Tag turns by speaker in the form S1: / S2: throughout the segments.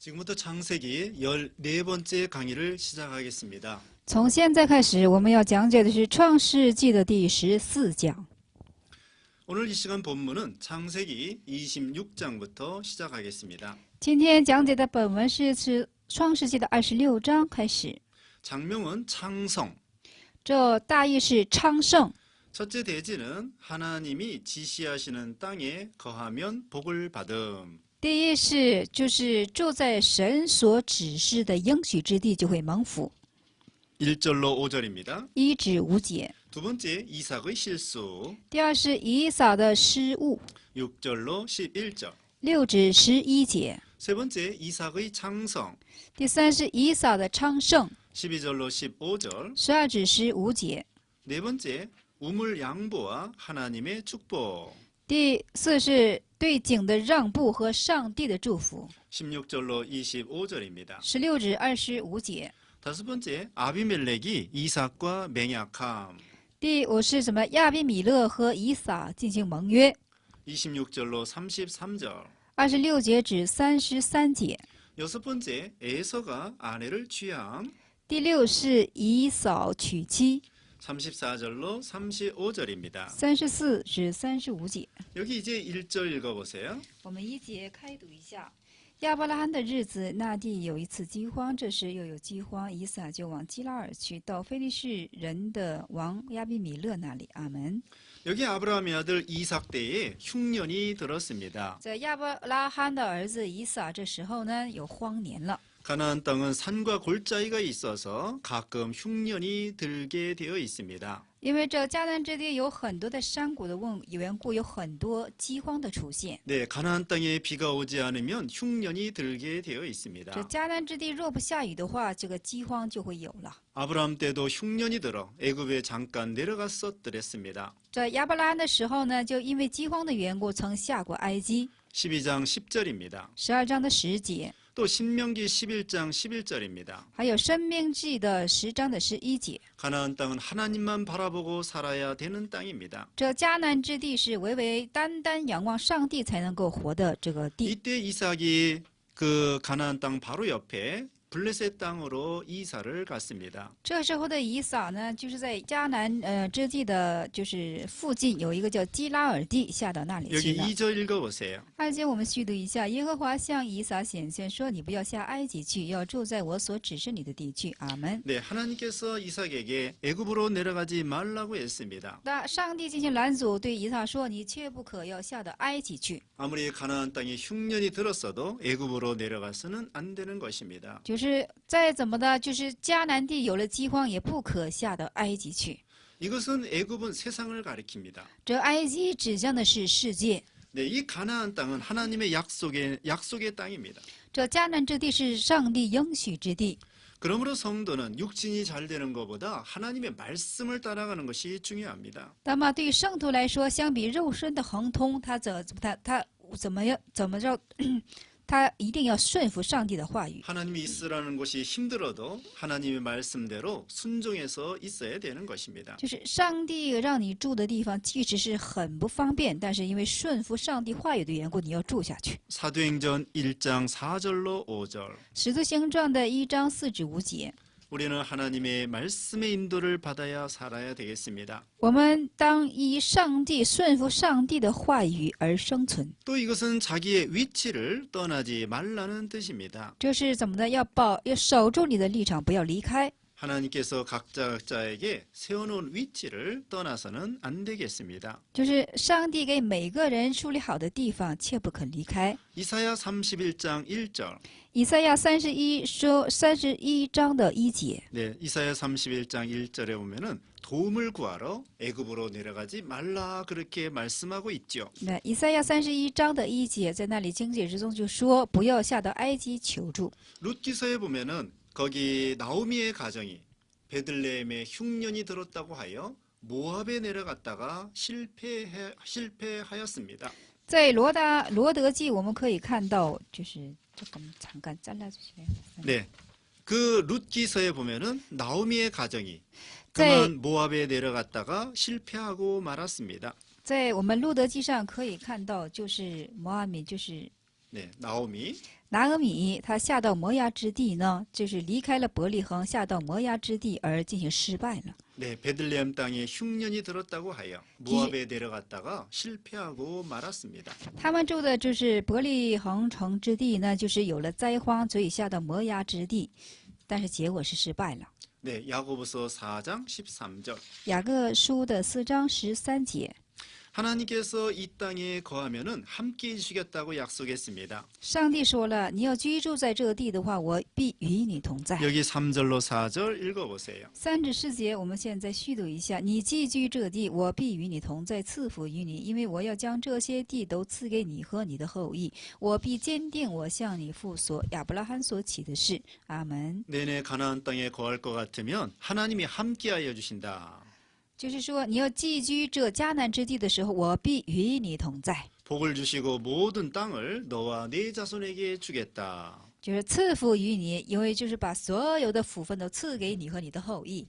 S1: 지금부터 창세기 14번째 강의를 시작하겠습니다.
S2: 从现在开始，我们要讲解的是创世纪的第14讲。
S1: 오늘 이 시간 본문은 창세기 26장부터 시작하겠습니다.
S2: 今天讲解的本文是创世纪的26章开始，
S1: 장명은 창성.
S2: 这大意是昌盛。
S1: 첫째 대지는 하나님이 지시하시는 땅에 거하면 복을 받음.
S2: 第一是就是住在神所指示的应许之地就会蒙福。
S1: 1절로 5절입니다.
S2: 1至5节。
S1: 두 번째 이삭의 실수.
S2: 第二是以扫的失误。
S1: 6절로 11절.
S2: 6至11节。
S1: 세 번째 이삭의 창성.
S2: 第三是以扫的昌盛。
S1: 12절로 15절.
S2: 12至15节。
S1: 네 번째 우물 양보와 하나님의 축복.
S2: 第四是对井的让步和上帝的祝福。
S1: 16절로 25절입니다.
S2: 16至25节。
S1: 다섯 번째 아비멜렉이 이삭과 맹약함.
S2: 第五是什么？亚比米勒和以撒进行盟约。
S1: 26절로 33절.
S2: 26节至33节。
S1: 여섯 번째 에서가 아내를 취함.
S2: 第六是以扫娶妻。
S1: 34절로 35절입니다.
S2: 34至35节。
S1: 여기 이제 1절 읽어보세요.
S2: 我们1节开读一下。亚伯拉罕的日子，那地有一次饥荒，这时又有饥荒，以撒就往基拉尔去，到非利士人的王亚比米勒那里。阿门。
S1: 여기 아브라함의 아들 이삭 때에 흉년이 들었습니다.
S2: 在亚伯拉罕的儿子以撒这时候呢，有荒年了。
S1: 가나안 땅은 산과 골짜기가 있어서 가끔 흉년이 들게 되어 있습니다.
S2: 因为这迦南之地有很多的山谷的缘故，有很多饥荒的出现。
S1: 네, 가나안 땅에 비가 오지 않으면 흉년이 들게 되어 있습니다.
S2: 这迦南之地若不下雨的话，这个饥荒就会有了。
S1: 아브라함 때도 흉년이 들어 애굽에 잠깐 내려갔었더랬습니다.
S2: 在亚伯拉罕的时候呢，就因为饥荒的缘故，曾下过埃及。
S1: 12장 10절입니다.
S2: 12章的10节，
S1: 또 신명기 11장 11절입니다.
S2: 还有申命记的10章的11节。
S1: 가나안 땅은 하나님만 바라보고 살아야 되는 땅입니다.
S2: 这迦南之地是唯单单仰望上帝才能够活的这个地。
S1: 이때 이삭이 그 가나안 땅 바로 옆에 블레셋 땅으로 이사를 갔습니다.
S2: 这时候的以扫呢，就是在迦南之地的，就是附近有一个叫基拉尔地，下到那里
S1: 여기
S2: 去了。
S1: 2절 읽어보세요.
S2: 2节我们续读一下：耶和华向以撒显现说：“你不要下埃及去，要住在我所指示你的地去。”阿门。
S1: 네, 하나님께서 이삭에게 애굽으로 내려가지 말라고 했습니다.
S2: 那上帝进行拦阻，对以撒说：“你切不可要下到埃及去。”
S1: 아무리 가나안 땅에 흉년이 들었어도 애굽으로 내려가서는 안 되는 것입니다.
S2: 就是再怎么的，就是迦南地有了饥荒，也不可下到埃及去。
S1: 이것은 애굽은 세상을 가리킵니다.
S2: 这埃及指向的是世界，
S1: 네, 이 가나안 땅은 하나님의 약속의 땅입니다.
S2: 这迦南之地是上帝应许之地。
S1: 그러므로 성도는 육신이 잘 되는 것보다 하나님의 말씀을 따라가는 것이 중요합니다.
S2: 那么对于圣徒来说，相比肉身的亨通，他怎么着？他一定要顺服上帝的话语。
S1: 하나님이 있으라는 것이 힘들어도 하나님의 말씀대로 순종해서 있어야 되는 것입니다.
S2: 就是上帝让你住的地方，即使是很不方便，但是因为顺服上帝话语的缘故，你要住下去。
S1: 사도행전 1장 4절로 5절.
S2: 使徒行传的1章4至5节，
S1: 우리는 하나님의 말씀의 인도를 받아야 살아야 되겠습니다.
S2: 我们当依上帝顺服上帝的话语而生存。
S1: 또 이것은 자기의 위치를 떠나지 말라는 뜻입니다.
S2: 这是怎么的？要守住你的立场，不要离开。
S1: 하나님께서 각자에게 세워놓은 위치를 떠나서는 안 되겠습니다.
S2: 就是上帝给每个人树立好的地方，切不可离开。
S1: 이사야 31장 1절.
S2: 以赛亚31章的1节。
S1: 네, 이사야 31장 1절에 보면은 도움을 구하러 애굽으로 내려가지 말라 그렇게 말씀하고 있죠.
S2: 那以赛亚31章的1节，在那里经解之中就说：“不要下到埃及求助。”
S1: 룻기서에 보면은 거기 나오미의 가정이 베들레헴에 흉년이 들었다고 하여 모압에 내려갔다가 실패하였습니다.
S2: 在罗德记，我们可以看到，就是잠깐 잘라주세요.
S1: 네, 그 룻기서에 보면은 나오미의 가정이 그만 모압에 내려갔다가 실패하고 말았습니다.
S2: 在我们路德记上可以看到，就是摩阿米就是
S1: 네, 나오미.
S2: 拿俄米他下到摩押之地呢，就是离开了伯利恒，下到摩押之地而进行失败了。
S1: 네, 베들레헴 땅에 흉년이 들었다고 하여 모압에 내려갔다가 실패하고 말았습니다.
S2: 他们住的就是伯利恒城之地呢，就是有了灾荒，所以下到摩押之地，但是结果是失败了。
S1: 네, 야고보서 4장 13절.
S2: 雅各书的4章13节，
S1: 하나님께서 이 땅에 거하면은 함께 해주시겠다고 약속했습니다.
S2: 上帝说了，你要居住在这地的话，我必与你同在。
S1: 여기 3절로 4절 읽어보세요.
S2: 3至4节，我们现在续读一下：你寄居这地，我必与你同在，赐福于你，因为我要将这些地都赐给你和你的后裔。我必坚定我向你父所亚伯拉罕所起的事。阿门。
S1: 내내 가나안 땅에 거할 것 같으면 하나님이 함께하여 주신다.
S2: 就是说，你要寄居这迦南之地的时候，我必与你同在。
S1: 복을 주시고 모든 땅을 너와 네 자손에게 주겠다.
S2: 就是赐福于你，因为就是把所有的福分都赐给你和你的后裔。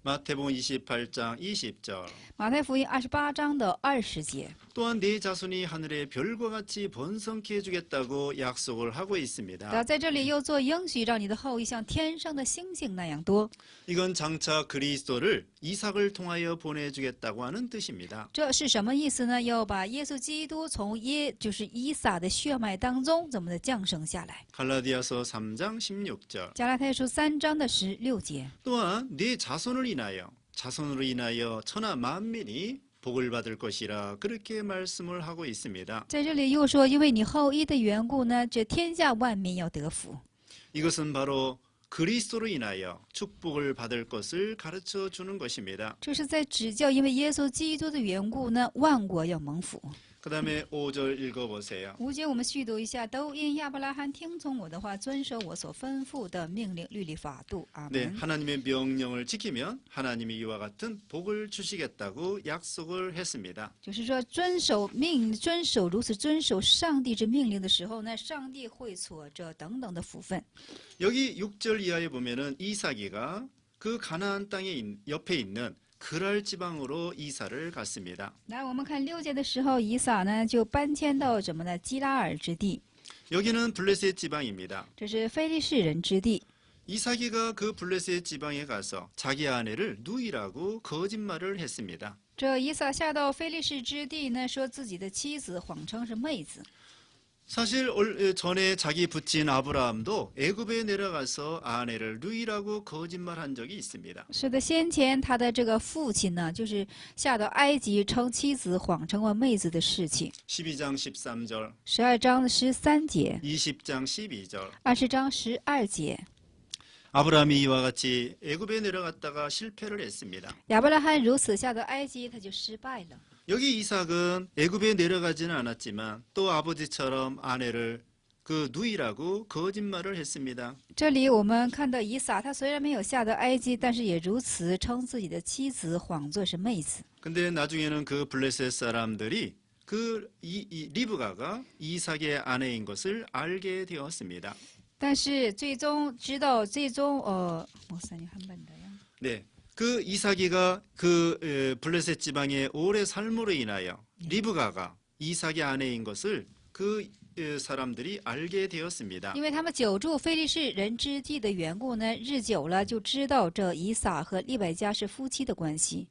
S1: 마태복음 28장 20절.
S2: 马太福音28章的20节，
S1: 또한 네 자손이 하늘의 별과 같이 번성케 해주겠다고 약속을 하고 있습니다.
S2: 在这里又做应许，让你的后裔像天上的星星那样多。
S1: 이건 장차 그리스도를 이삭을 통하여 보내주겠다고 하는 뜻입니다.
S2: 这是什么意思呢？要把耶稣基督从就是以撒的血脉当中怎么的降生下来。
S1: 갈라디아서 3장 16절.
S2: 加拉太书3章的16节，
S1: 또한 네 자손으로 인하여 천하 만민이 복을 받을 것이라 그렇게 말씀을 하고 있습니다.
S2: 在这里又说，因为你后裔的缘故呢，这天下万民要得福。
S1: 이것은 바로 그리스도로 인하여 축복을 받을 것을 가르쳐 주는 것입니다.
S2: 这是在指教，因为耶稣基督的缘故呢，万国要蒙福。
S1: 그 다음에 5절 읽어보세요.
S2: 5节我们续读一下：都因亚伯拉罕听从我的话，遵守我所吩咐的命令、律例、法度。阿
S1: 네,
S2: 门。
S1: 하나님의 명령을 지키면 하나님이 이와 같은 복을 주시겠다고 약속을 했습니다.
S2: 就是说，如此遵守上帝之命令的时候呢，上帝会所着等等的福分。
S1: 여기 6절 이하에 보면은 이삭이가 그 가나안 땅에 옆에 있는 그랄 지방으로 이사를 갔습니다.
S2: 来，我们看6节的时候，以撒呢就搬迁到什么呢？基拉尔之地，
S1: 여기는 블레셋 지방입니다.
S2: 这是非利士人之地。
S1: 이삭이가 그 블레셋 지방에 가서 자기 아내를 누이라고 거짓말을 했습니다.
S2: 这以撒下到非利士之地呢，说自己的妻子谎称是妹子。
S1: 사실 전에 자기 부친 아브라함도 애굽에 내려가서 아내를 누이라고 거짓말한 적이 있습니다.
S2: 是的，先前他的这个父亲呢，就是下到埃及称妻子谎称为妹子的事情。
S1: 12장 13절,
S2: 12章13节，
S1: 20장 12절.
S2: 20章12节，
S1: 아브라함이 이와 같이 애굽에 내려갔다가 실패를 했습니다.
S2: 亚伯拉罕如此下到埃及，他就失败了。
S1: 여기 이삭은 애굽에 내려가지는 않았지만 또 아버지처럼 아내를 그 누이라고 거짓말을 했습니다.
S2: 这里我们看到以撒，他虽然没有下到埃及，但是也如此称自己的妻子谎作是妹子。
S1: 근데 나중에는 그 블레셋 사람들이 그 리브가가 이삭의 아내인 것을 알게 되었습니다.
S2: 但是最终知道，
S1: 네, 그 이삭이가 그 블레셋 지방의 오래 삶으로 인하여 리브가가 이삭의 아내인 것을 그 사람들이 알게 되었습니다.
S2: 因为他们久住非利士人之地的缘故呢，日久了就知道这以撒和利百加是夫妻的关系。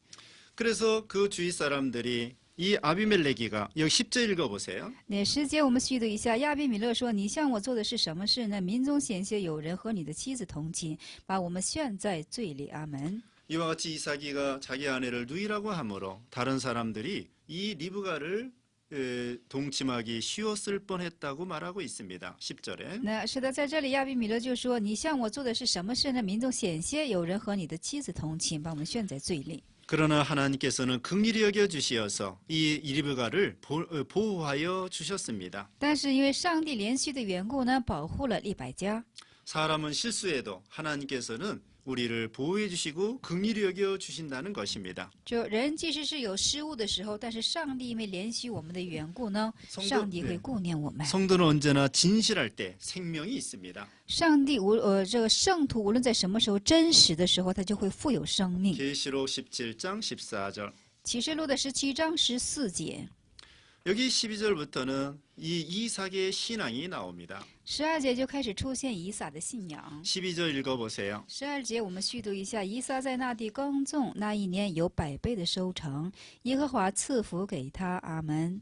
S1: 그래서 그 주위 사람들이 이 아비멜레기가 여기 10절 읽어보세요.
S2: 那10节我们续读一下，亚比米勒说：“你向我做的是什么事呢？民中险些有人和你的妻子同寝，把我们陷在罪里。”阿门。
S1: 이와 같이 이삭이가 자기 아내를 누이라고 하므로 다른 사람들이 이 리브가를 동침하기 쉬웠을 뻔했다고 말하고 있습니다. 10절에.
S2: 那是的，在这里亚比米勒就说：“你向我做的是什么事呢？民中险些有人和你的妻子同寝，把我们陷在罪里。”
S1: 그러나 하나님께서는 긍휼히 여겨 주시어서 이 리브가를 보호하여 주셨습니다.
S2: 但是因为上帝连续的缘故呢，保护了利百加。
S1: 사람은 실수해도 하나님께서는 우리를 보호해 주시고 긍휼히 여겨 주신다는 것입니다.
S2: 就人即使是有失误的时候，但是上帝因为怜惜我们的缘故呢，上帝会顾念我们。
S1: 성도는 언제나 진실할 때 생명이 있습니다.
S2: 上帝这个圣徒无论在什么时候真实的时候，他就会富有生命。
S1: 계시록 17장 14절.
S2: 启示录的17章14节，
S1: 여기 12절부터는 이 이삭의 신앙이 나옵니다.
S2: 12节就开始出现以撒的信仰。
S1: 12절 읽어보세요.
S2: 12节我们续读一下：以撒在那地耕种，那一年有100倍的收成，耶和华赐福给他。阿门。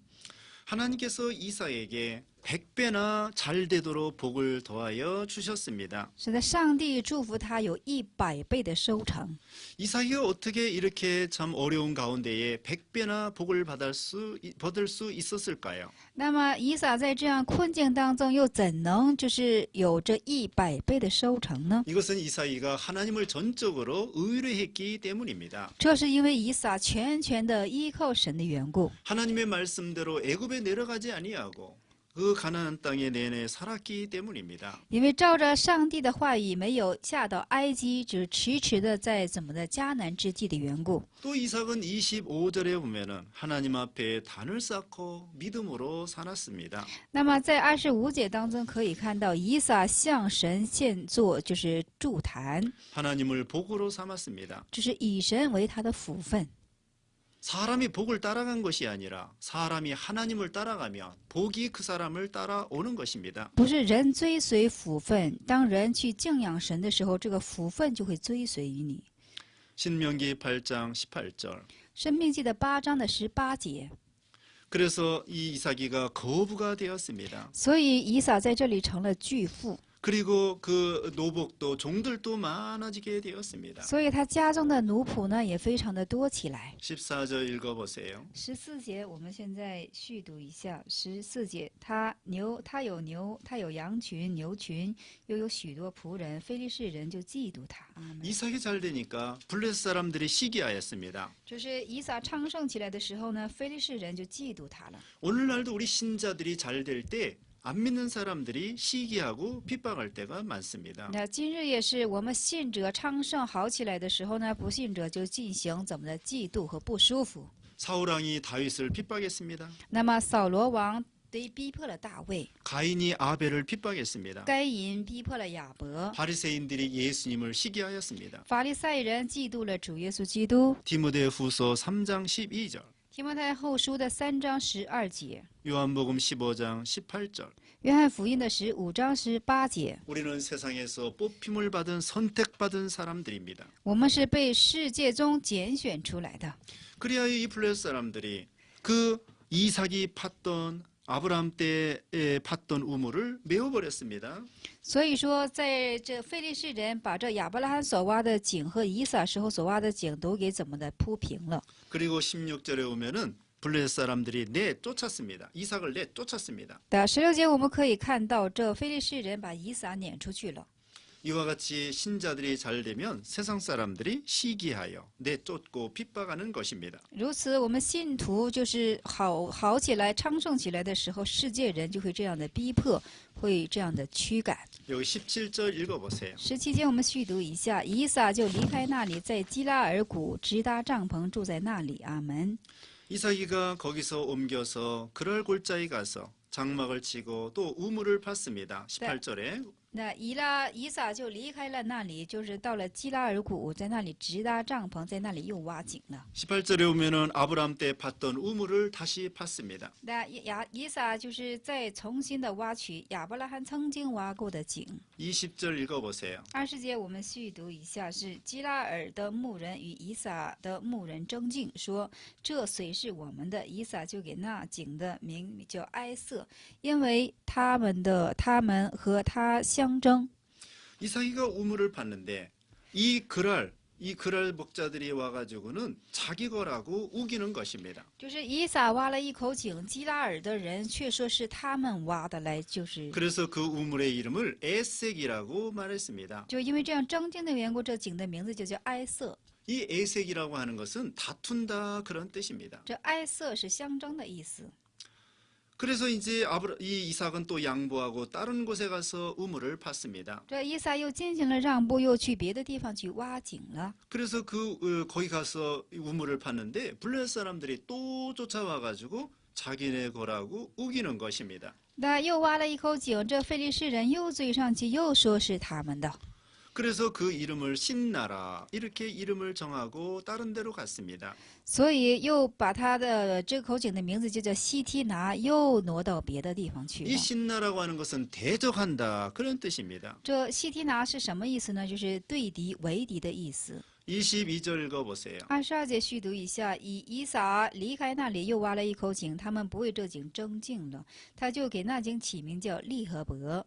S1: 하나님께서 이삭에게 100배나 잘 되도록 복을 더하여 주셨습니다.
S2: 是的，上帝祝福他有100倍的收成。
S1: 이삭이 어떻게 이렇게 참 어려운 가운데에 100배나 복을 받을 수 있었을까요?
S2: 那么以撒在这样困境当中，又怎能就是有这100倍的收成呢？
S1: 이것은 이삭이가 하나님을 전적으로 의뢰했기 때문입니다.
S2: 这是因为以撒全权的依靠神的缘故。
S1: 하나님의 말씀대로 애굽에 내려가지 아니하고 그 가나안 땅에 내내 살았기 때문입니다.
S2: 因为照着上帝的话语，没有下到埃及，只迟迟的在怎么的迦南之地的缘故。
S1: 또 이삭은 25절에 보면은 하나님 앞에 단을 쌓고 믿음으로 살았습니다.
S2: 那么在25节当中可以看到，以撒向神献作，就是筑坛，
S1: 하나님을 복으로 삼았습니다.
S2: 就是以神为他的福分。
S1: 사람이 복을 따라간 것이 아니라 사람이 하나님을 따라가면 복이 그 사람을 따라오는 것입니다.
S2: 不是人追随福分，当人去敬仰神的时候，这个福分就会追随于你。
S1: 신명기 8장 18절.
S2: 申命记的8章的18节，
S1: 그래서 이 이삭이가 거부가 되었습니다.
S2: 所以以撒在这里成了巨富，
S1: 그리고 그 노복도 종들도 많아지게 되었습니다.
S2: 所以他家中的奴仆呢也非常的多起来。
S1: 14절 읽어보세요.
S2: 14节我们现在续读一下。14节，他有牛，他有羊群、牛群，又有许多仆人，非利士人就嫉妒他。阿门。
S1: 이삭이 잘 되니까 블레셋 사람들이 시기하였습니다.
S2: 就是以撒昌盛起来的时候呢，非利士人就嫉妒他了。
S1: 오늘날도 우리 신자들이 잘 될 때 안 믿는 사람들이 시기하고 핍박할 때가 많습니다.
S2: 那今日也是，我们信者昌盛好起来的时候呢，不信者就进行怎么的嫉妒和不舒服。
S1: 사울 왕이 다윗을 핍박했습니다.
S2: 那么扫罗王逼迫了大卫，
S1: 가인이 아벨을 핍박했습니다.
S2: 该隐逼迫了亚伯，
S1: 바리새인들이 예수님을 시기하였습니다.
S2: 法利赛人嫉妒了主耶稣基督。
S1: 디모데후서 3장 12절,
S2: 提摩太后书的3章12节，
S1: 요한복음 15장 18절.
S2: 约翰福音的15章18节，
S1: 우리는 세상에서 뽑힘을 받은 선택받은 사람들입니다.
S2: 我们是被世界中拣选出来的。
S1: 그리하여 이 블레셋 사람들이 그 이삭이 팠던 아브라함 때에 팠던 우물을 메워버렸습니다.
S2: 所以说，在这非利士人把这亚伯拉罕所挖的井和以撒时候所挖的井都给怎么的铺平了。
S1: 그리고 16절에 오면은 블레셋 사람들이 내쫓았습니다. 이삭을 내쫓았습니다.
S2: 的16节我们可以看到，这非利士人把以撒撵出去了。
S1: 이와 같이 신자들이 잘 되면 세상 사람들이 시기하여 내쫓고 핍박하는 것입니다.
S2: 如此，我们信徒就是好起来、昌盛起来的时候，世界人就会这样的逼迫，会这样的驱赶。
S1: 여기 17절 읽어보세요.
S2: 17节我们续读一下：以撒就离开那里，在基拉尔谷直搭帐篷住在那里。阿门。
S1: 이삭이가 거기서 옮겨서 그랄 골짜기 가서 장막을 치고 또 우물을 팠습니다. 18절에
S2: 那以撒就离开了那里，就是到了基拉尔谷，在那里直搭帐篷，在那里又挖井了。
S1: 18절에 오면은 아브라함 때 팠던 우물을 다시 팠습니다.
S2: 那以撒就是再重新的挖取亚伯拉罕曾经挖过的井。
S1: 20절 읽어보세요.
S2: 20节我们续读一下，是基拉尔的牧人与以撒的牧人争竞，说：“这水是我们的。”以撒就给那井的名叫埃瑟，因为他们和他相争。
S1: 이삭이가 우물을 팠는데 이 그랄 목자들이 와가지고는 자기 거라고 우기는 것입니다.
S2: 就是以撒挖了一口井，基拉尔的人却说是他们挖的来，就是
S1: 그래서 그 우물의 이름을 에색이라고 말했습니다.
S2: 就因为这样争竞的缘故，这井的名字就叫埃瑟。
S1: 이 에색이라고 하는 것은 다툰다 그런 뜻입니다.
S2: 这埃瑟是相争的意思。
S1: 그래서 이제 이 이삭은 또 양보하고 다른 곳에 가서 우물을 팠습니다.
S2: 这以撒又进行了让步，又去别的地方去挖井了。
S1: 그래서 거기 가서 우물을 팠는데 블레셋 사람들이 또 쫓아와가지고 자기네 거라고 우기는 것입니다.
S2: 那又挖了一口井，这非利士人又追上去，又说是他们的。
S1: 그래서 그 이름을 신나라 이렇게 이름을 정하고 다른 데로 갔습니다.
S2: 所以又把他的这个口井的名字就叫西提拿，又挪到别的地方去
S1: 이
S2: 了。
S1: 신나라고 하는 것은 대적한다 그런 뜻입니다.
S2: 这西提拿是什么意思呢？就是对敌、为敌的意思。
S1: 22절 읽어보세요.
S2: 22节续读一下，以撒离开那里，又挖了一口井，他们不为这井争竞了，他就给那井起名叫利和伯。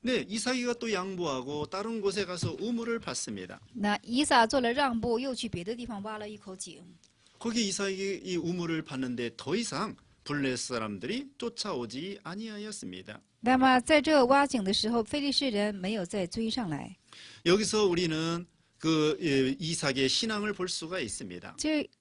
S1: 네, 이삭이가 또 양보하고 다른 곳에 가서 우물을 팠습니다.
S2: 那以撒做了让步，又去别的地方挖了一口井。
S1: 거기 이삭이 이 우물을 팠는데 더 이상 블레셋 사람들이 쫓아오지 아니하였습니다.
S2: 那么在这挖井的时候，非利士人没有再追上来。
S1: 여기서 우리는 그 이삭의 신앙을 볼 수가 있습니다.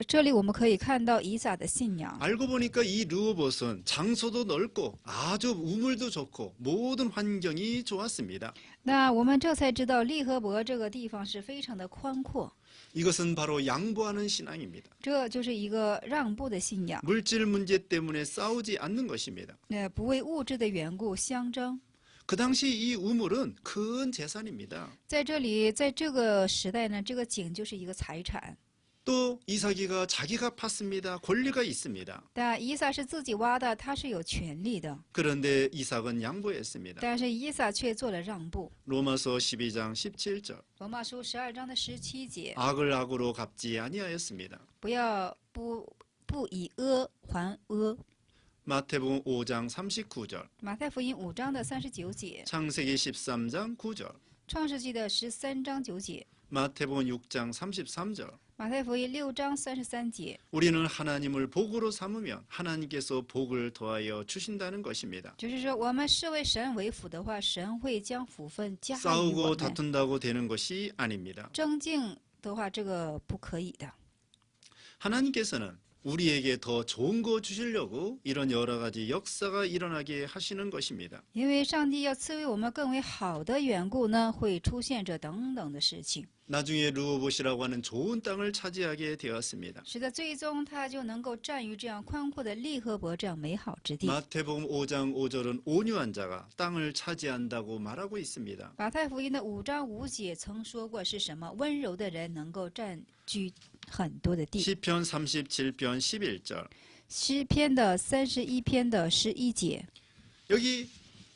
S2: 这里我们可以看到以撒的信仰。
S1: 알고 보니까 이 르호봇은 장소도 넓고 아주 우물도 좋고 모든 환경이 좋았습니다.
S2: 那我们这才知道利和伯这个地方是非常的宽阔，
S1: 이것은 바로 양보하는 신앙입니다.
S2: 这就是一个让步的信仰。
S1: 물질 문제 때문에 싸우지 않는 것입니다.
S2: 不为物质的缘故相争。
S1: 그 당시 이 우물은 큰 재산입니다.
S2: 在这里，在这个时代呢，这个井就是一个财产。
S1: 또 이삭이가 자기가 팠습니다. 권리가 있습니다.
S2: 但以撒是自己挖的，他是有权利的。
S1: 그런데 이삭은 양보했습니다.
S2: 但是以撒却做了让步。
S1: 로마서 12장 17절.
S2: 罗马书12章的17节，
S1: 악을 악으로 갚지 아니하였습니다.
S2: 不以恶还恶。
S1: 마태복음 5장 39절.
S2: 马太福音5章的39节，
S1: 창세기 13장 9절.
S2: 创世纪的13章9节，
S1: 마태복음 6장 33절.
S2: 马太福音6章33节，
S1: 우리는 하나님을 복으로 삼으면 하나님께서 복을 더하여 주신다는 것입니다.
S2: 就是说，我们视为神为福的话，神会将福分加于我
S1: 싸우고
S2: 们。
S1: 다툰다고 되는 것이 아닙니다.
S2: 争竞的话，这个不可以的。
S1: 하나님께서는 우리에게 더 좋은 거 주시려고 이런 여러 가지 역사가 일어나게 하시는 것입니다.
S2: 因为上帝要赐为我们更为好的缘故呢，会出现这等等的事情，
S1: 나중에 르호봇이라고 하는 좋은 땅을 차지하게 되었습니다.
S2: 使得最终他就能够占于这样宽阔的利和伯这样美好之地。
S1: 마태복음 5장 5절은 온유한 자가 땅을 차지한다고 말하고 있습니다.
S2: 马太福音的5章5节曾说过是什么？温柔的人能够占据很多的地。
S1: 시편 37편 11절.
S2: 诗篇的31篇的11节，
S1: 여기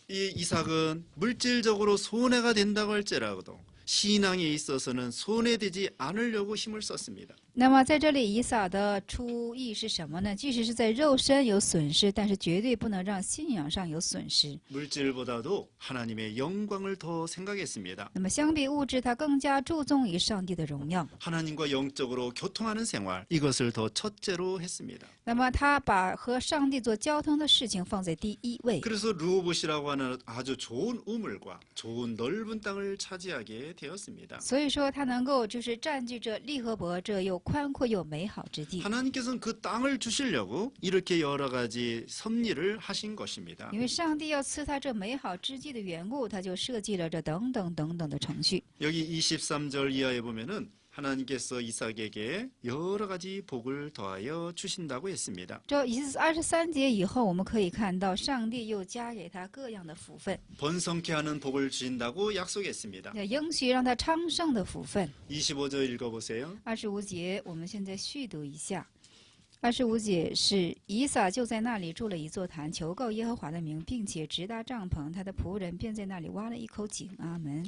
S1: 이 이삭은 물질적으로 손해가 된다고 할지라도 신앙에 있어서는 손해되지 않으려고 힘을 썼습니다.
S2: 那么在这里，以撒的出意是什么呢？即使是在肉身有损失，但是绝对不能让信仰上有损失。
S1: 물질보다도 하나님의 영광을 더 생각했습니다.
S2: 那么相比物质，他更加注重于上帝的荣耀。
S1: 하나님과 영적으로 교통하는 생활 이것을 더 첫째로 했습니다.
S2: 那么他把和上帝做交通的事情放在第一位。
S1: 그래서 르호봇이라고 하는 아주 좋은 우물과 좋은 넓은 땅을 차지하게 되었습니다.
S2: 所以说，他能够就是占据着利和伯这又宽阔又美好之地。
S1: 하나님께서는 그 땅을 주시려고 이렇게 여러 가지 섭리를 하신 것입니다.
S2: 因为上帝要赐他这美好之地的缘故，他就设计了这等等等等的程序。
S1: 여기 23절 이하에 보면은 하나님께서 이삭에게 여러 가지 복을 더하여 주신다고 했습니다.
S2: 这23节以后，我们可以看到上帝又加给他各样的福分，
S1: 번성케 하는 복을 주신다고 약속했습니다.
S2: 应许让他昌盛的福分。
S1: 25절 읽어보세요.
S2: 25节，我们现在续读一下。25节是以撒就在那里筑了一座坛，求告耶和华的名，并且直搭帐篷，他的仆人便在那里挖了一口井。阿门。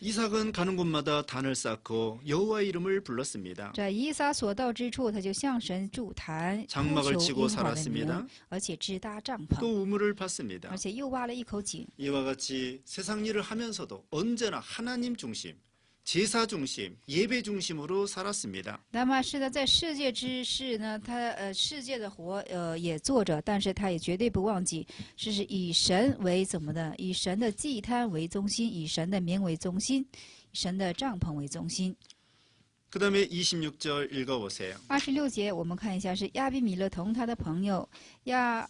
S1: 이삭은 가는 곳마다 단을 쌓고 여호와 이름을 불렀습니다.
S2: 在以撒所到之处，他就向神筑坛，呼
S1: 장막을
S2: 求
S1: 치고
S2: 耶和华的
S1: 살았습니다.
S2: 名，而且直搭帐篷，
S1: 또 우물을 팠습니다.
S2: 而且又挖了一口井。
S1: 이와 같이 세상 일을 하면서도 언제나 하나님 중심, 제사 중심, 예배 중심으로 살았습니다.
S2: 那么是的，在世界之事呢，他世界的活也做着，但是他也绝对不忘记，是以神为怎么的，以神的祭坛为中心，以神的名为中心，以神的帐篷为中心。
S1: 그 다음에 26절 읽어보세요.
S2: 26节，我们看一下，是亚比米勒同他的朋友亚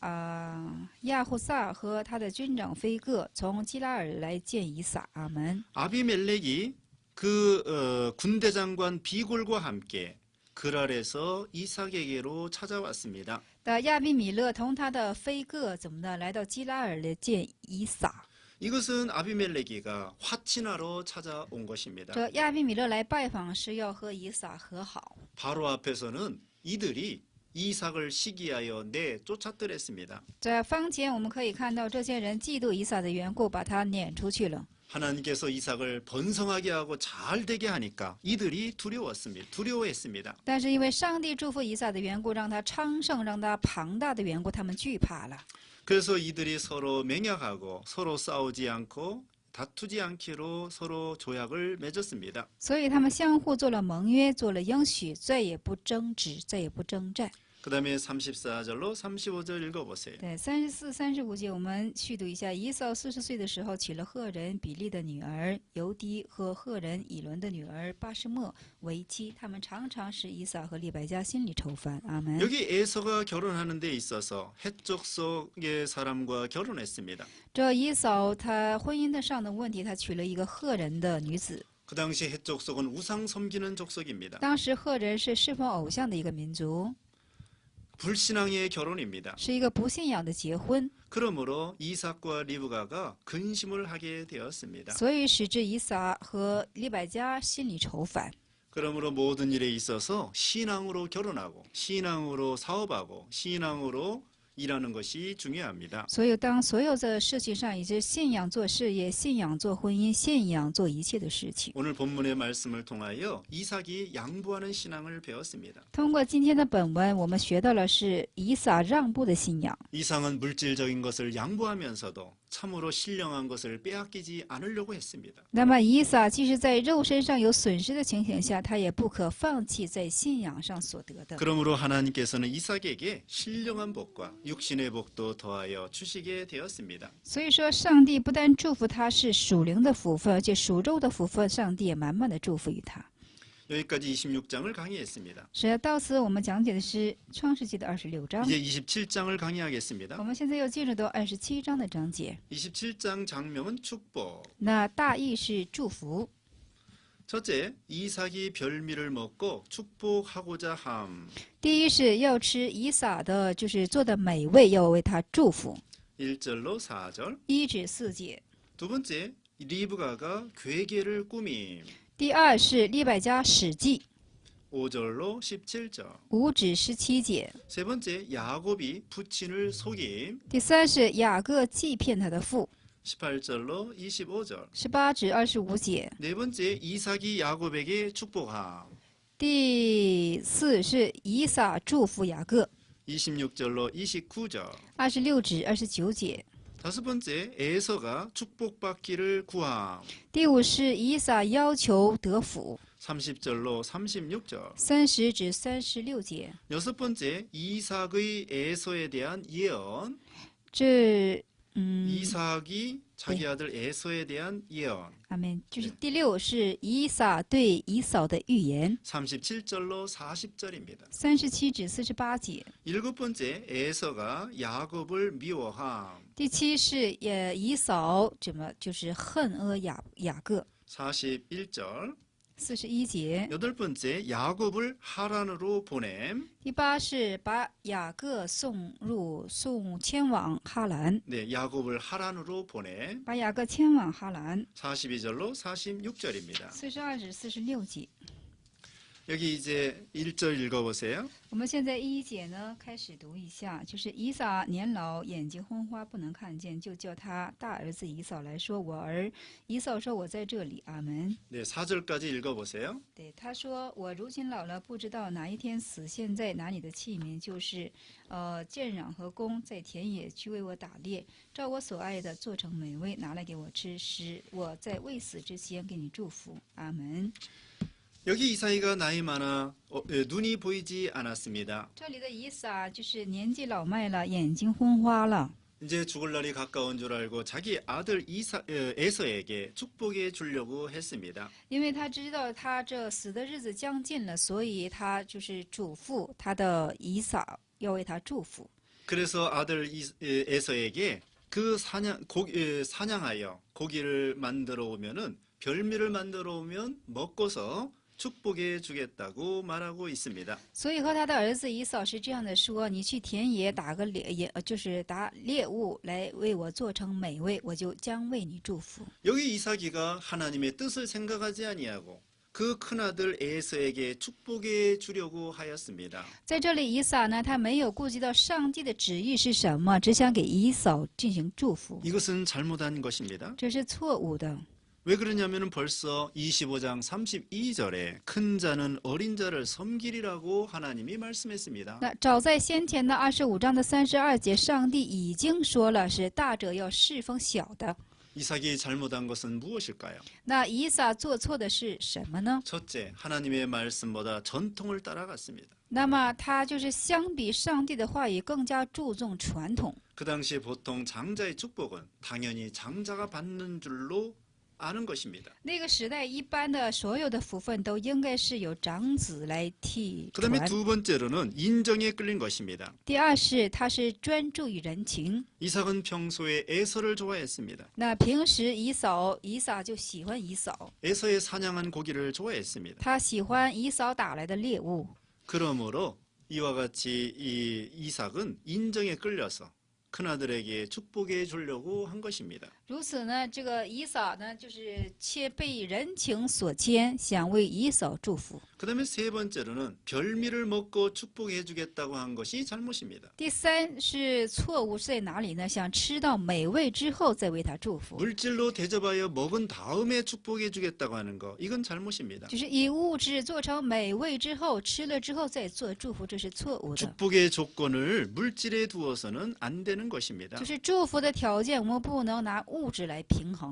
S2: 户萨和他的军长菲各从基拉尔来见以撒。阿门。
S1: 아비멜렉이 그 군대 장관 비골과 함께 그랄에서 이삭에게로 찾아왔습니다.
S2: 的亚比米勒同他的菲各怎么的来到基拉尔来见以撒。
S1: 이것은 아비멜레기가 화친하러 찾아온 것입니다.
S2: 这亚比米勒来拜访是要和以撒和好。
S1: 바로 앞에서는 이들이 이삭을 시기하여 내쫓아뜨렸습니다.
S2: 在坊间我们可以看到，这些人嫉妒以撒的缘故，把他撵出去了。
S1: 하나님께서 이삭을 번성하게 하고 잘 되게 하니까 이들이 두려워했습니다.
S2: 但是因为上帝祝福以撒的缘故，让他昌盛，让他庞大的缘故，他们惧怕了。
S1: 그래서 이들이 서로 맹약하고 서로 싸우지 않고 다투지 않기로 서로 조약을 맺었습니다.
S2: 所以他们相互做了盟约，做了应许，再也不争执，再也不征战。
S1: 그 다음에 34절로 35절 읽어보세요.
S2: 对，34、35节我们续读一下。以扫40岁的时候，娶了赫人比利的女儿尤迪和赫人以伦的女儿巴士莫为妻，他们常常使以扫和利百加心里愁烦。阿门。
S1: 여기 에서가 결혼하는 데 있어서 헷족 속의 사람과 결혼했습니다.
S2: 这以扫他婚姻的上的问题，他娶了一个赫人的女子。
S1: 그 당시 헷족 속은 우상 섬기는 족속입니다.
S2: 当时赫人是侍奉偶像的一个民族，
S1: 불신앙의 결혼입니다.
S2: 是一个不信仰的结婚，
S1: 그러므로 이삭과 리브가가 근심을 하게 되었습니다.
S2: 所以使之以撒和利百加心里愁烦。
S1: 그러므로 모든 일에 있어서 신앙으로 결혼하고 신앙으로 사업하고 신앙으로 일하는 것이 중요합니다.
S2: 所以，当所有的事情上，以及信仰做事业、信仰做婚姻、信仰做一切的事情。
S1: 오늘 본문의 말씀을 통하여 이삭이 양보하는 신앙을 배웠습니다.
S2: 通过今天的本文，我们学到了是以撒让步的信仰。
S1: 이삭은 물질적인 것을 양보하면서도 참으로 신령한 것을 빼앗기지 않으려고 했습니다.
S2: 那么，以撒即使在肉身上有损失的情形下，他也不可放弃在信仰上所得的。
S1: 그러므로 하나님께서는 이삭에게 신령한 복과 육신의 복도 더하여 주시게 되었습니다.
S2: 所以说，上帝不但祝福他是属灵的福分，而且属肉的福分，上帝也满满的祝福于他。
S1: 여기까지 26장을 강의했습니다.
S2: 是到此，我们讲解的是创世纪的26章。
S1: 이제 27장을 강의하겠습니다.
S2: 我们现在又进入到27章的章节。
S1: 27장 장명은 축복.
S2: 那大意是祝福。
S1: 첫째, 이삭이 별미를 먹고 축복하고자 함.
S2: 第一是要吃以撒的，就是做的美味，要为他祝福。
S1: 1절로 4절.
S2: 1至4节。
S1: 두 번째, 리브가가 괴계를 꾸밈.
S2: 第二是利百加史记
S1: 5절로 17절.
S2: 5至17节。
S1: 세 번째, 야곱이 부친을 속임.
S2: 第三是雅各欺骗他的父
S1: 18절로 25절.
S2: 18至25节。
S1: 네 번째, 이삭이 야곱에게 축복함.
S2: 第四是以撒祝福雅各
S1: 26절로 29절.
S2: 26至29节。
S1: 다섯 번째, 에서가 축복받기를 구함.
S2: 第五是以撒要求得福
S1: 30절로 36절.
S2: 30至36节。
S1: 여섯 번째, 이삭의 에서에 대한 예언.
S2: 这
S1: 이삭이 자기 아들 에서에 대한 예언.
S2: 阿门。就是第六是以撒对以扫的预言
S1: 37절로 40절입니다.
S2: 37至48节。
S1: 일곱 번째, 에서가 야곱을 미워함.
S2: 第七是以扫怎么就是恨恶雅各
S1: 41절.
S2: 41节。
S1: 여덟 번째, 야곱을 하란으로 보냄.
S2: 第八是把雅各迁往哈兰，
S1: 네, 야곱을 하란으로 보냄.
S2: 把雅各迁往哈兰。
S1: 42절로 46절입니다.
S2: 42至46节。
S1: 여기 이제 1절 읽어보세요.
S2: 我们现在1节呢开始读一下，就是以撒年老，眼睛昏花，不能看见，就叫他大儿子以扫来说：“我儿。”以扫说：“我在这里。”阿门。
S1: 네, 4절까지 읽어보세요.
S2: 对，他说：“我如今老了，不知道哪一天死。现在拿你的器皿，就是箭壤和弓，在田野去为我打猎，照我所爱的做成美味，拿来给我吃，使我在未死之前给你祝福。阿门。”
S1: 여기 이사이가 나이 많아 눈이 보이지 않았습니다.
S2: 这里的以撒就是年纪老迈了，眼睛昏花了。
S1: 이제 죽을 날이 가까운 줄 알고 자기 아들 에서에게 축복해 주려고 했습니다.
S2: 因为他知道他这死的日子将近了，所以他就是嘱咐他的以撒要为他祝福。
S1: 그래서 아들 에서에게 그 사냥하여 고기를 만들어 오면은 별미를 만들어 오면 먹고서 축복해 주겠다고 말하고 있습니다.
S2: 所以和他的儿子以扫是这样的说：“你去田野打个就是打猎物来为我做成美味，我就将为你祝福。”
S1: 여기 이삭이가 하나님의 뜻을 생각하지 아니하고 그 큰아들 에서에게 축복해 주려고 하였습니다.
S2: 在这里，以撒呢，他没有顾及到上帝的旨意是什么，只想给以扫进行祝福，
S1: 이것은 잘못한 것입니다.
S2: 这是错误的。
S1: 왜 그러냐면 벌써 25장 32절에 큰 자는 어린 자를 섬기리라고 하나님이 말씀했습니다.
S2: 那早在先前的25章的32节，上帝已经说了，是大者要侍奉小的。
S1: 이삭이 잘못한 것은 무엇일까요?
S2: 那以撒做错的是什么呢？
S1: 첫째, 하나님의 말씀보다 전통을 따라갔습니다.
S2: 那么他就是相比上帝的话语更加注重传统。
S1: 그 당시 보통 장자의 축복은 당연히 장자가 받는 줄로 아는 것입니다.
S2: 那个时代，一般的所有的福分都应该是由长子来替
S1: 그다음에
S2: 传。
S1: 두 번째로는 인정에 끌린 것입니다.
S2: 第二是他是专注于人情。
S1: 이삭은 평소에 에서를 좋아했습니다.
S2: 那平时以撒就喜欢以扫，
S1: 에서의 사냥한 고기를 좋아했습니다.
S2: 他喜欢以扫打来的猎物。
S1: 그러므로 이와 같이 이 이삭은 인정에 끌려서 큰아들에게 축복해 주려고 한 것입니다.
S2: 如此呢，这个以扫呢，就是被人情所牵，想为以扫祝福。
S1: 그다음에 세 번째로는 별미를 먹고 축복해 주겠다고 한 것이 잘못입니다.
S2: 第三是错误是在哪里呢？想吃到美味之后再为他祝福，
S1: 물질로 대접하여 먹은 다음에 축복해 주겠다고 하는 거 이건 잘못입니다.
S2: 就是以物质做成美味之后，吃了之后再做祝福，这是错误的。
S1: 축복의 조건을 물질에 두어서는 안 되는 것입니다.
S2: 就是祝福的条件，我们不能拿物质来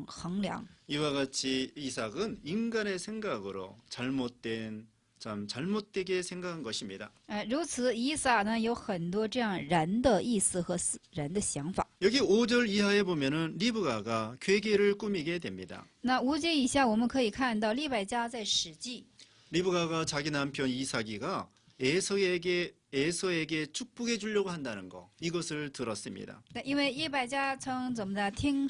S2: 衡量。
S1: 이와 같이 이삭은 인간의 생각으로 잘못되게 생각한 것입니다.
S2: 如此以撒呢，有很多这样人的意思和人的想法。
S1: 여기 5절 이하에 보면은 리브가가 괴계를 꾸미게 됩니다.
S2: 那5节以下，我们可以看到利百加在史记，
S1: 리브가가 자기 남편 이삭이가 에서에게 축복해 주려고 한다는 거 이것을 들었습니다.
S2: 那因为利百加曾怎么的听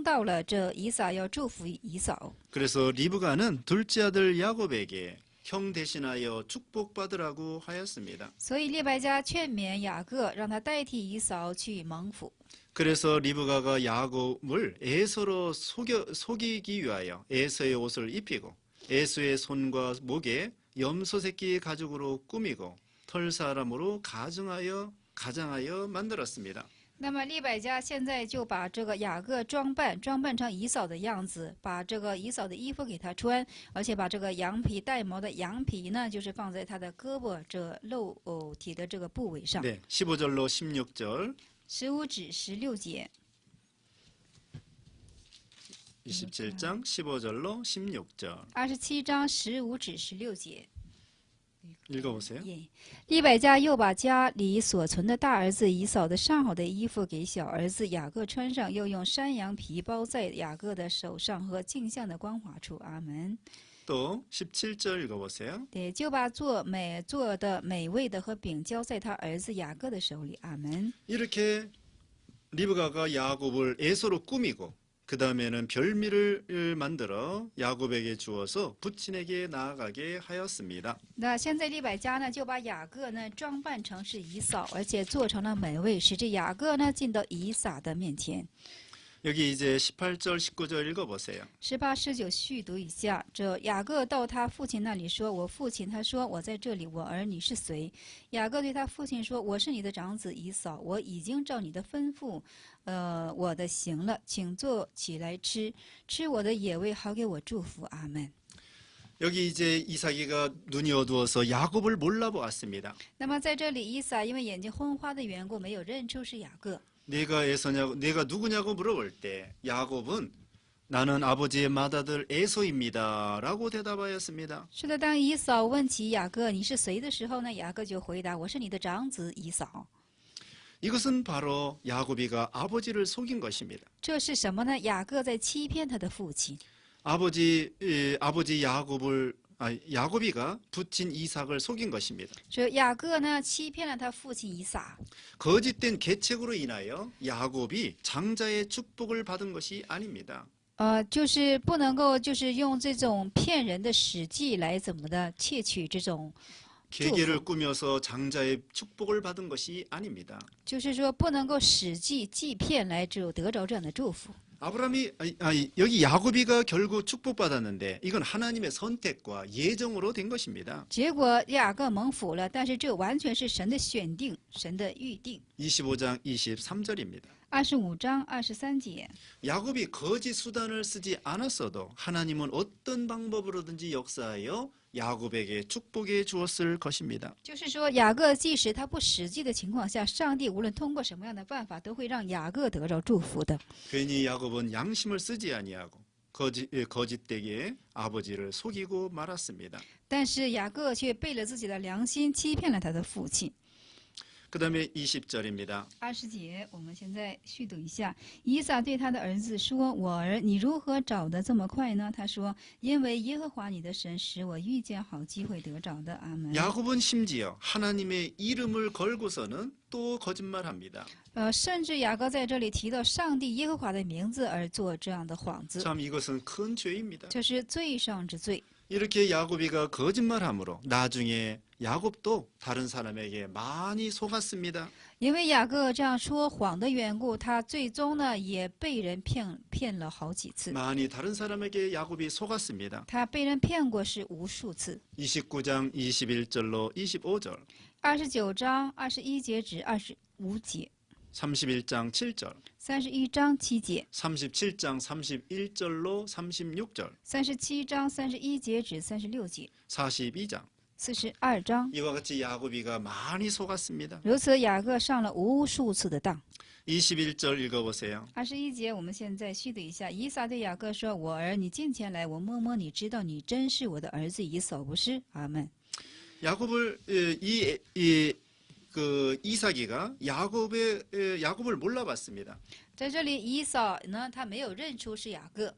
S2: 到了这以撒要祝福以扫，
S1: 그래서 리브가는 둘째 아들 야곱에게 형 대신하여 축복받으라고 하였습니다.
S2: 所以利百加劝勉雅各，让他代替以扫去蒙福。
S1: 그래서 리브가가 야곱을 에서로 속이기 위하여 에서의 옷을 입히고 에서의 손과 목에 염소 새끼 가죽으로 꾸미고 털 사람으로 가장하여 만들었습니다.
S2: 那么利百加现在就把这个雅各装扮成以扫的样子，把这个以扫的衣服给他穿，而且把这个羊皮带毛的羊皮呢，就是放在他的胳膊这露体的这个部位上。
S1: 네, 15절로 16절
S2: 15至16节，
S1: 27장 15절로 16절
S2: 27章15至16节。
S1: 읽어보세요.
S2: 利百加又把家里所存的大儿子以扫的上好的衣服给小儿子雅各穿上，又用山羊皮包在雅各的手上和镜像的光滑处。阿门。
S1: 또 17절 읽어보세요.
S2: 对，就把做的美味的和饼交在他儿子雅各的手里。阿门。
S1: 이렇게 리브가가 야곱을 에서로 꾸미고 그 다음에는 별미를 만들어 야곱에게 주어서 부친에게 나아가게 하였습니다.
S2: 那现在利百加呢，就把雅各呢装扮成是以扫，而且做成了美味，使这雅各呢进到以撒的面前。
S1: 여기 이제 18절, 19절 읽어보세요.
S2: 18、19续读一下。这雅各到他父亲那里说：“我父亲。”他说：“我在这里。”我儿，你是谁？雅各对他父亲说：“我是你的长子以扫。我已经照你的吩咐，我的行了，请坐起来吃，吃我的野味，好给我祝福。阿门。”
S1: 여기 이제 이삭이가 눈이 어두워서 야곱을 몰라보았습니다.
S2: 那么在这里，以撒因为眼睛昏花的缘故，没有认出是雅各。
S1: 내가 누구냐고 물어볼 때 야곱은 나는 아버지의 맏아들 에서입니다라고 대답하였습니다.
S2: 是的，当以扫问起雅各你是谁的时候呢，雅各就回答：“我是你的长子以扫。”
S1: 이것은 바로 야곱이가 아버지를 속인 것입니다.
S2: 这是什么呢？雅各在欺骗他的父亲。
S1: 아버지 야곱이가 부친 이삭을 속인 것입니다.
S2: 这雅各呢，欺骗了他父亲以撒。
S1: 거짓된 계책으로 인하여 야곱이 장자의 축복을 받은 것이 아닙니다.
S2: 就是不能够就是用这种骗人的史记来怎么的窃取这种
S1: 계계를 꾸며서 장자의 축복을 받은 것이 아닙니다.
S2: 就是说不能够史记计骗来得着这样的祝福。
S1: 여기 야곱이가 결국 축복받았는데 이건 하나님의 선택과 예정으로 된 것입니다.
S2: 结果雅各蒙福了，但是这完全是神的选定，神的预定。
S1: 25장 23절입니다.
S2: 25章23节，
S1: 야곱이 거짓 수단을 쓰지 않았어도 하나님은 어떤 방법으로든지 역사하여 야곱에게 축복해 주었을 것입니다.
S2: 就是说雅各即使他不实际的情况下，上帝无论通过什么样的办法，都会让雅各得着祝福的。
S1: 괜히 야곱은 양심을 쓰지 아니하고 거짓되게 아버지를 속이고 말았습니다.
S2: 但是雅各却背了自己的良心，欺骗了他的父亲。
S1: 그 다음에 20절입니다.
S2: 20节，我们现在续读一下。以撒对他的儿子说：“我儿，你如何找得这么快呢？”他说：“因为耶和华你的神使我遇见好机会得着的。”阿门。
S1: 야곱은 심지어 하나님의 이름을 걸고서는 또 거짓말합니다.
S2: 甚至雅各在这里提到上帝耶和华的名字而做这样的幌子，
S1: 참 이것은 큰 죄입니다.
S2: 这是罪上之罪。
S1: 이렇게 야곱이가 거짓말함으로 나중에 야곱도 다른 사람에게 많이 속았습니다.
S2: 因为雅各这样说谎的缘故，他最终呢也被人骗了好几次。
S1: 많이 다른 사람에게 야곱이 속았습니다.
S2: 他被人骗过是无数次。
S1: 29장 21절로 25절,
S2: 29章21节至25节，
S1: 31장 7절,
S2: 31章7节，
S1: 37장 31절로 36절,
S2: 37章31节至36节，
S1: 42장
S2: 42章。
S1: 이와 같이 야곱이가 많이 속았습니다.
S2: 如此，雅各上了无数次的当。
S1: 21절 읽어보세요.
S2: 21节，我们现在续读一下。以撒对雅各说：“我儿，你近前来，我摸摸你，知道你真是我的儿子以扫，不是？”阿门。
S1: 야곱을 이삭이가 야곱을 몰라봤습니다.
S2: 在这里，以扫呢，他没有认出是雅各。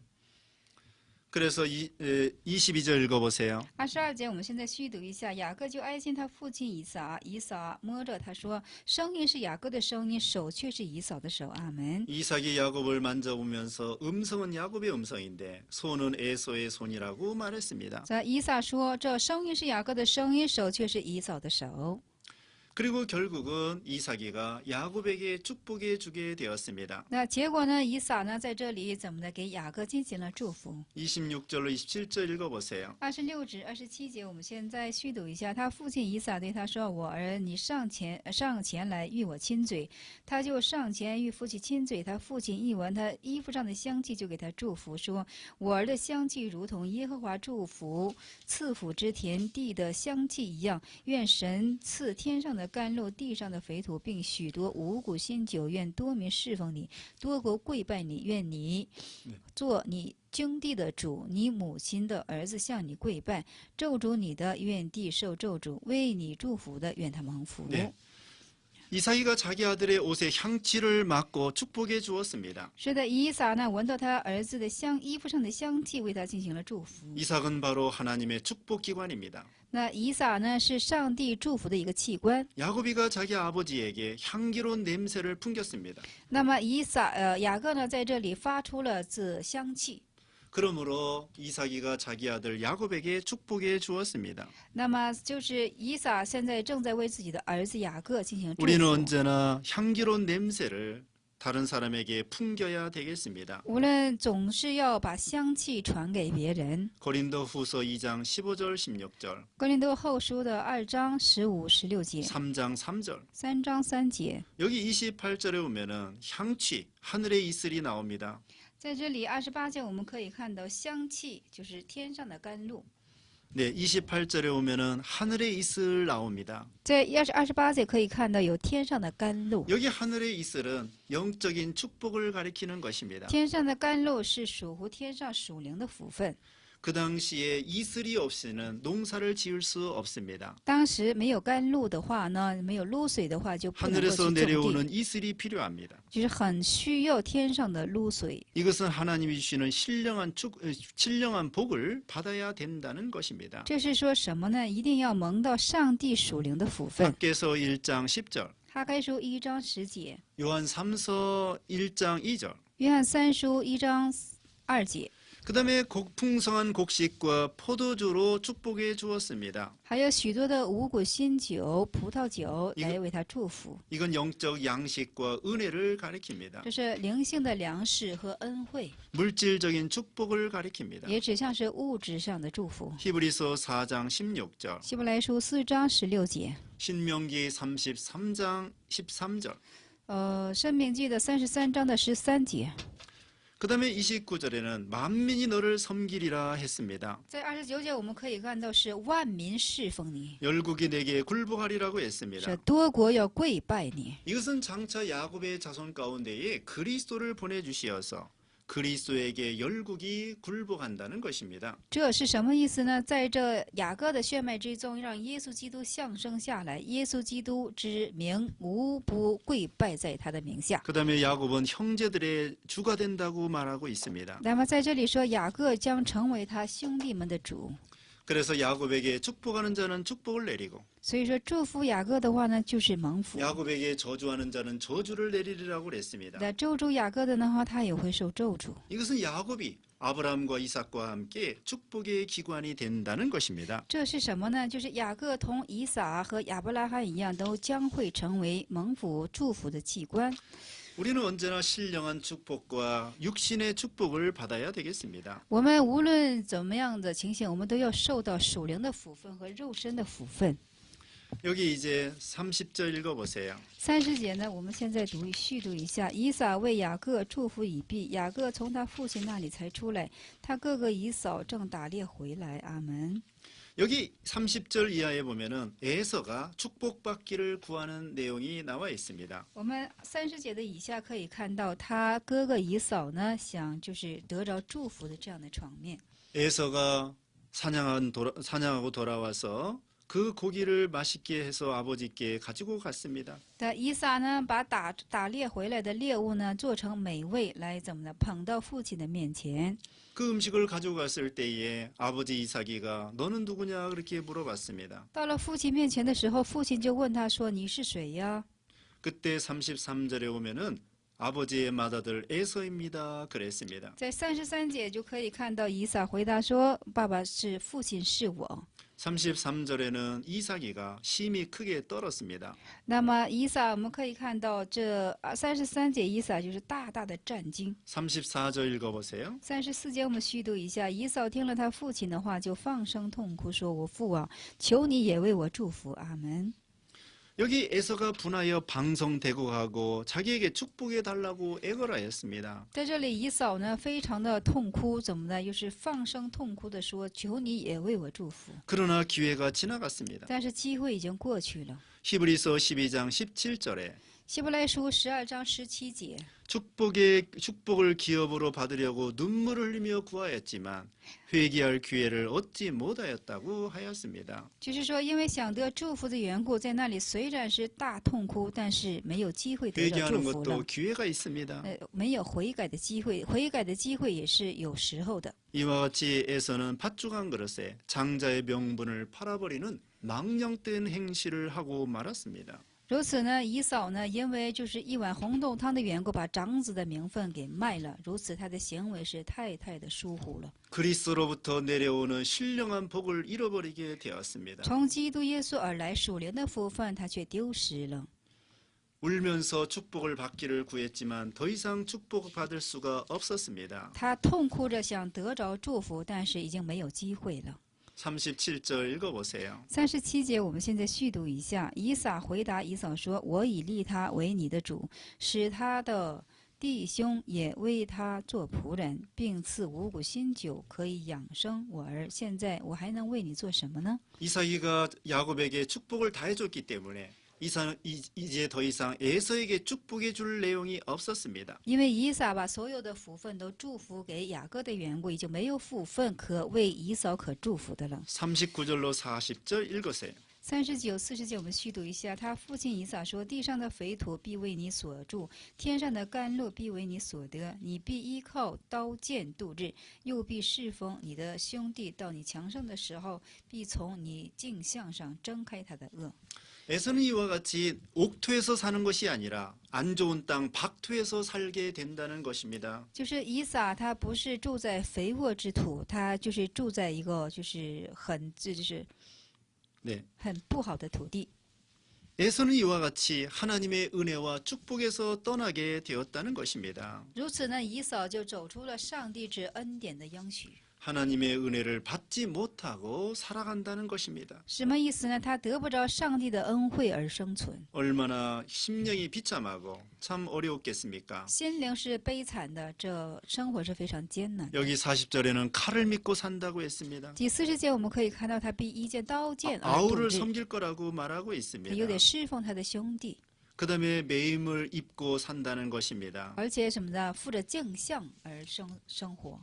S1: 그래서 22절 읽어보세요.
S2: 22节，我们现在续读一下。雅各就爱心他父亲以撒，以撒摸着他说：“声音是雅各的声音，手却是以扫的手。”阿门。
S1: 이삭이 야곱을 만져보면서 음성은 야곱의 음성인데 손은 에서의 손이라고 말했습니다.
S2: 在以撒说：“这声音是雅各的声音，手却是以扫的手。”
S1: 그리고 결국은 이삭이가 야곱에게 축복해 주게 되었습니다.
S2: 那结果呢？以撒呢，在这里怎么的给雅各进行了祝福？
S1: 26절로 27절 읽어보세요.
S2: 26至27节，我们现在续读一下。他父亲以撒对他说：“我儿，你上前来与我亲嘴。”他就上前与父亲亲嘴。他父亲一闻他衣服上的香气，就给他祝福说：“我儿的香气如同耶和华祝福赐福之田地的香气一样。愿神赐天上的甘露，地上的肥土，并许多五谷新酒。愿多民侍奉你，多国跪拜你。愿你做你经地的主，你母亲的儿子向你跪拜。咒诅你的，愿地受咒诅；为你祝福的，愿他蒙福。”
S1: 네. 이삭이가 자기 아들의 옷에 향취를 맡고 축복해 주었습니다.
S2: 是的，以撒呢闻到他儿子的衣服上的香气，为他进行了祝福。
S1: 이삭은 바로 하나님의 축복 기관입니다.
S2: 那以撒呢是上帝祝福的一个器官。
S1: 야곱이가 자기 아버지에게 향기로운 냄새를 풍겼습니다.
S2: 那么雅各呢在这里发出了这香气。
S1: 그러므로 이삭이가 자기 아들 야곱에게 축복해 주었습니다.
S2: 那么就是以撒现在正在为自己的儿子雅各进行祝
S1: 우리는
S2: 福。
S1: 언제나 향기로운 냄새를 다른 사람에게 풍겨야 되겠습니다.
S2: 无论总是要把香气传给别人。
S1: 고린도후서 2장 15절 16절,
S2: 哥林多后书的2章15、16节，
S1: 3장 3절.
S2: 3章3节。
S1: 여기 28절에 보면은 향취, 하늘의 이슬이 나옵니다.
S2: 在这里28节，我们可以看到香气就是天上的甘露。
S1: 네, 28절에 오면은 하늘의 이슬 나옵니다.
S2: 在28节可以看到有天上的甘露。
S1: 여기 하늘의 이슬은 영적인 축복을 가리키는 것입니다.
S2: 天上的甘露是属乎天上属灵的福分。
S1: 그 당시에 이슬이 없이는 농사를 지을 수 없습니다.
S2: 当时没有甘露的话呢，没有露水的话，就不能够去
S1: 하늘에서
S2: 种地，
S1: 내려오는 이슬이 필요합니다.
S2: 就是很需要天上的露水。
S1: 이것은 하나님이 주시는 신령한 복을 받아야 된다는 것입니다.
S2: 这是说什么呢？一定要蒙到上帝属灵的福分。
S1: 밖에서 1장 10절,
S2: 哈该书1章10节，
S1: 요한 3서 1장 2절,
S2: 约翰3书1章2节，
S1: 그다음에 풍성한 곡식과 포도주로 축복해 주었습니다.
S2: 还有许多的五谷新酒、葡萄酒
S1: 이거
S2: 来为他祝福。
S1: 이건 영적 양식과 은혜를 가리킵니다.
S2: 这是灵性的粮食和恩惠，
S1: 물질적인 축복을 가리킵니다.
S2: 也指向是物质上的祝福。
S1: 히브리서 4장 16절,
S2: 希伯来书4章16节，
S1: 신명기 33장 13절.
S2: 申命记的33章的13节。
S1: 그다음에 29절에는 만민이 너를 섬기리라 했습니다.
S2: 在29节我们可以看到是万民侍奉你，
S1: 열국이 내게 굴복하리라고
S2: 是
S1: 했습니다.
S2: 多国要跪拜你。
S1: 이것은 장차 야곱의 자손 가운데에 그리스도를 보내주시어서 그리스도에게 열국이 굴복한다는 것입니다.
S2: 这是什么意思呢？在这雅各的血脉之中，让耶稣基督降生下来，耶稣基督之名无不跪拜在他的名下。
S1: 그다음에 야곱은 형제들의 주가 된다고 말하고 있습니다.
S2: 那么在这里说，雅各将成为他兄弟们的主。
S1: 그래서 야곱에게 축복하는 자는 축복을 내리고
S2: 所以说，祝福雅各的话呢，就是蒙福；
S1: 야곱에게 저주하는 자는 저주를 내리리라고 그랬습니다.
S2: 那咒诅雅各的呢话，他也会受咒诅。
S1: 이것은 야곱이 아브라함과 이삭과 함께 축복의 기관이 된다는 것입니다.
S2: 这是什么呢？就是雅各同以撒和亚伯拉罕一样，都将会成为蒙福祝福的器官。
S1: 우리는 언제나 신령한 축복과 육신의 축복을 받아야 되겠습니다.
S2: 我们无论怎么样的情形，我们都要受到属灵的福分和肉身的福分。
S1: 여기 이제 30절 읽어보세요.
S2: 30节呢，我们现在续读一下。以撒为雅各祝福已毕，雅各从他父亲那里才出来，他哥哥以扫正打猎回来。阿门。
S1: 여기 30절 이하에 보면은 에서가 축복받기를 구하는 내용이 나와 있습니다.
S2: 我们30节的以下可以看到，他哥哥以扫呢，想就是得着祝福的这样的场面。
S1: 에서가 사냥하고 돌아와서 그 고기를 맛있게 해서 아버지께 가지고 갔습니다.
S2: 但以撒呢，把打猎回来的猎物呢，做成美味来怎么呢？捧到父亲的面前。
S1: 그 음식을 가지고 갔을 때에 아버지 이삭이가 너는 누구냐 그렇게 물어봤습니다.
S2: 到了父亲面前的时候，父亲就问他说：“你是谁呀？”
S1: 그때 33절에 오면은 아버지의 맏아들 에서입니다 그랬습니다.
S2: 在33节就可以看到以撒回答说：“爸爸是父亲是我。”
S1: 33절에는 이삭이가 심히 크게 떨었습니다.
S2: 那么以撒我们可以看到这33节以撒就是大大的战惊。
S1: 34절 읽어보세요.
S2: 34节我们续读一下，以扫听了他父亲的话，就放声痛哭，说：“我父啊，求你也为我祝福。”阿门。
S1: 여기 에서가 분하여 방성대곡하고 자기에게 축복해 달라고 애걸하였습니다.
S2: 在这里，以扫呢非常的痛哭，怎么呢？又是放声痛哭的说：“求你也为我祝福。”
S1: 그러나 기회가 지나갔습니다.
S2: 但是机会已经过去了。
S1: 히브리서 12장 17절에
S2: 希伯来书12章17节，
S1: 축복을 기업으로 받으려고 눈물을 흘리며 구하였지만 회개할 기회를 얻지 못하였다고 하였습니다.
S2: 就是说，因为想得祝福的缘故，在那里虽然是大痛哭，但是没有机会得到祝
S1: 회개하는
S2: 福了
S1: 것도 。 기회가 있습니다.
S2: 没有悔改的机会，悔改的机会也是有时候的。
S1: 이와 같이 에서는 팥죽한 그릇에 장자의 명분을 팔아버리는 망령된 행실을 하고 말았습니다.
S2: 如此呢，以扫呢，因为就是一碗红豆汤的缘故，把长子的名分给卖了。如此，他的行为是太的疏忽了。
S1: 그리스도로부터 내려오는 신령한 복을 잃어버리게 되었습니다.
S2: 从基督耶稣而来属灵的福分，他却丢失了。
S1: 울면서 축복을 받기를 구했지만 더 이상 축복받을 수가 없었습니다.
S2: 他痛哭着想得着祝福，但是已经没有机会了。
S1: 37절 읽어보세요.
S2: 37节，我们现在续读一下。以撒回答以扫说：“我已立他为你的主，使他的弟兄也为他做仆人，并赐五谷新酒，可以养生我儿。现在我还能为你做什么呢？”
S1: 이삭이가 야곱에게 축복을 다 해줬기 때문에 이제 더 이상 에서에게 축복해 줄 내용이 없었습니다.
S2: 因为以撒把所有的福分都祝福给雅各的缘故，已经没有福分可为以扫可祝福的了。
S1: 39절로 40절 읽으세요.
S2: 39、40节我们续读一下。他父亲以撒说：“地上的肥土必为你所住，天上的甘露必为你所得。你必依靠刀剑度日，又必侍奉你的兄弟。到你强盛的时候，必从你镜像上睁开他的恶。”
S1: 에서는 이와 같이 옥토에서 사는 것이 아니라 안 좋은 땅 박토에서 살게 된다는 것입니다.
S2: 就是以撒他不是住在肥沃之土，他就是住在一个就是
S1: 네.
S2: 很不好的土地。
S1: 에서는 이와 같이 하나님의 은혜와 축복에서 떠나게 되었다는 것입니다.
S2: 如此呢，以扫就走出了上帝之恩典的应许。
S1: 하나님의 은혜를 받지 못하고 살아간다는 것입니다.
S2: 什么意思呢？他得不着上帝的恩惠而生存，
S1: 얼마나 심령이 비참하고 참 어려웠겠습니까?
S2: 心灵是悲惨的，这生活是非常艰难的。
S1: 여기 40절에는 칼을 믿고 산다고 했습니다.
S2: 第40节我们可以看到他必一件刀剑而
S1: 아우를
S2: 度日，
S1: 섬길 거라고 말하고
S2: 他又
S1: 있습니다.
S2: 得侍奉他的兄弟，
S1: 그 다음에 매임을 입고 산다는 것입니다.
S2: 而且什么呢？附着镜像而生活。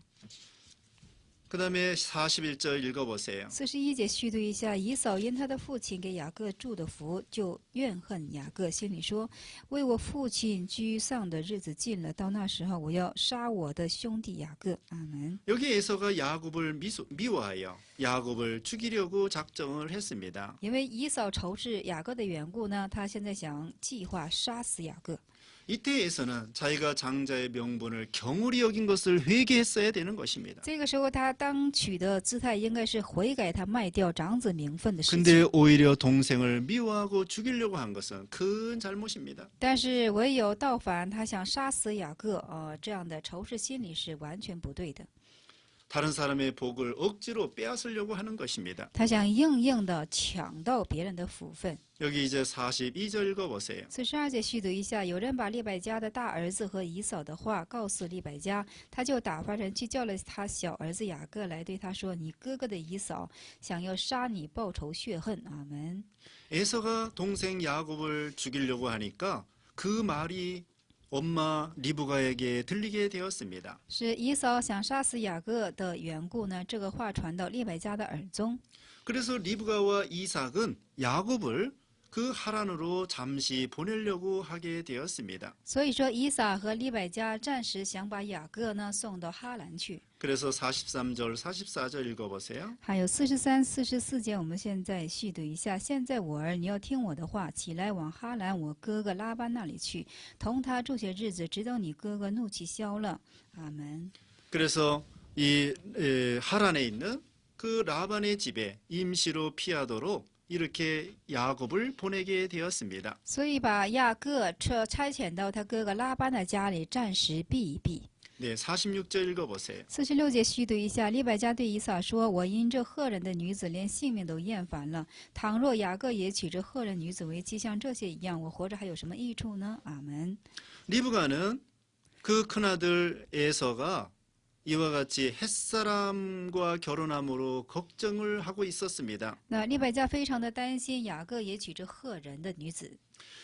S1: 그 다음에 41절 읽어보세요.
S2: 41节续读一下，以扫因他的父亲给雅各祝的福，就怨恨雅各，心里说：“为我父亲居丧的日子近了，到那时候我要杀我的兄弟雅各。”阿门。
S1: 여기 에서가 야곱을 미워하여 야곱을 죽이려고 작정을 했습니다.
S2: 因为以扫仇视雅各的缘故呢，他现在想计划杀死雅各。
S1: 이때에서는 자기가 장자의 명분을 경홀히 여긴 것을 회개했어야 되는 것입니다.
S2: 这个时候，他当取的姿态应该是悔改他卖掉长子名分的事情。
S1: 근데 오히려 동생을 미워하고 죽이려고 한 것은 큰 잘못입니다.
S2: 但是唯有倒反，他想杀死雅各，这样的仇视心理是完全不对的。
S1: 다른 사람의 복을 억지로 빼앗으려고 하는 것입니다.
S2: 他想硬的抢到别人的福分。
S1: 여기 이제 42절 읽어보세요.
S2: 42节续读一下，有人把利百加的大儿子和以扫的话告诉利百加，他就打发人去叫了他小儿子雅各来，对他说：“你哥哥的以扫想要杀你，报仇血恨。”阿门。
S1: 에서가 동생 야곱을 죽이려고 하니까 그 말이 엄마 리브가에게 들리게 되었습니다.
S2: 是以扫想杀死雅各的缘故呢，这个话传到利百加的耳中。
S1: 그래서 리브가와 이삭은 야곱을 그 하란으로 잠시 보내려고 하게 되었습니다.
S2: 所以说，以撒和利百加暂时想把雅各呢送到哈兰去。
S1: 그래서 43절, 44절 읽어보세요.
S2: 还有43、44节，我们现在续读一下。现在我儿，你要听我的话，起来往哈兰我哥哥拉班那里去，同他住些日子，直到你哥哥怒气消了。阿门。
S1: 그래서 이 하란에 있는 그 라반의 집에 임시로 피하도록 이렇게 야곱을 보내게 되었습니다.
S2: 所以把雅各差遣到他哥哥拉班的家里，暂时避一避。
S1: 네, 46절 읽어보세요.
S2: 46节续读一下，利百加对以撒说：“我因这赫人的女子连性命都厌烦了。倘若雅各也娶这赫人女子为妻，像这些一样，我活着还有什么益处呢？”阿门。
S1: 리브가는 그 큰아들 에서가 이와 같이 햇사람과 결혼함으로 걱정을 하고 있었습니다.
S2: 那利百加非常的担心雅各也娶这赫人的女子，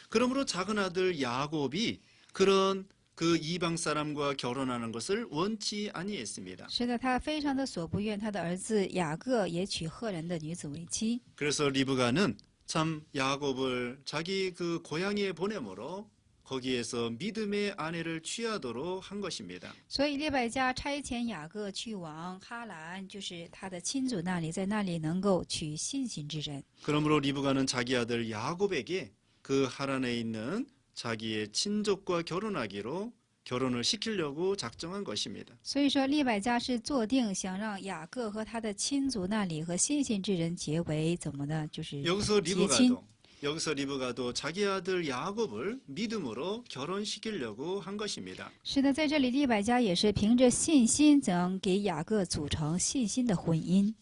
S1: 그러므로 작은 아들 야곱이 그런 그 이방 사람과 결혼하는 것을 원치 아니했습니다.
S2: 是的，他非常的所不愿他的儿子雅各也娶赫人的女子为妻。
S1: 그래서 리브가는 참 야곱을 자기 그 고향에 보내므로 거기에서 믿음의 아내를 취하도록 한 것입니다.
S2: 所以利百加差遣雅各去往哈兰，就是他的亲族那里，在那里能够娶信心之人。
S1: 그러므로 리브가는 자기 아들 야곱에게 그 하란에 있는 자기의 친족과 결혼을 시키려고 작정한 것입니다.
S2: 所以说，利百加是坐定想让雅各和他的亲族那里和信心之人结为怎么的，就是结亲。
S1: 여기서 리브가도 자기 아들 야곱을 믿음으로 결혼시키려고 한 것입니다.
S2: 是的，在这里利百加也是凭着信心，想给雅各组成信心的婚姻。